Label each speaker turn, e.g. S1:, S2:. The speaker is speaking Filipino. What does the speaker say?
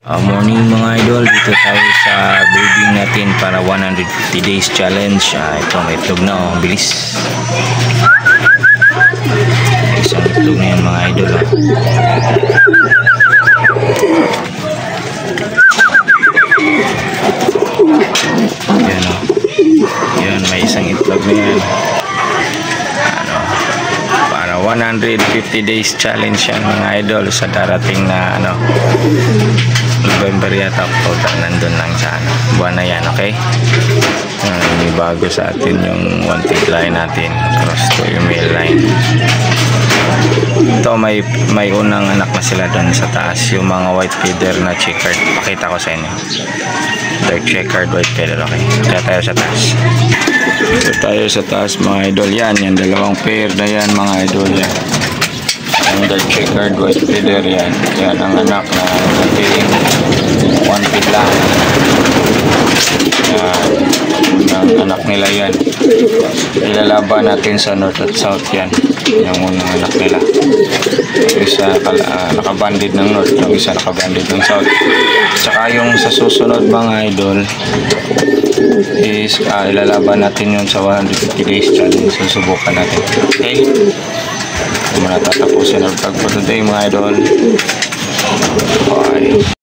S1: Morning mga idol, dito tayo sa breeding natin para 150 days challenge. Ito may itlog na, ang bilis. Isang itlog na yan mga idol. Yan o. Yan, may isang itlog na yan. Para 150 days challenge yan mga idol sa darating na November yata, October, nandun lang sa buwan na yan, okay? May bago sa atin yung wanted line natin, cross to email line. Ito may unang anak na sila doon sa taas, yung mga white feather na checkered. Pakita ko sa inyo, dark checkered white feather, okay? Kaya tayo sa taas. Ito tayo sa taas mga idol, yan dalawang pair na yan mga idol, yan ang dark checkered white feather, yan ang anak na nating wanted lang. Ang anak nila yan, ilalaban natin sa north at south. Yan yung unang anak nila, yung isa nakabanded ng north, yung isa nakabanded ng south. Tsaka yung sa susunod mga idol is ilalaban natin yun sa 150 days challenge. Susubukan natin, okay? Muna tatapusin ang vlog for today mga idol. Bye.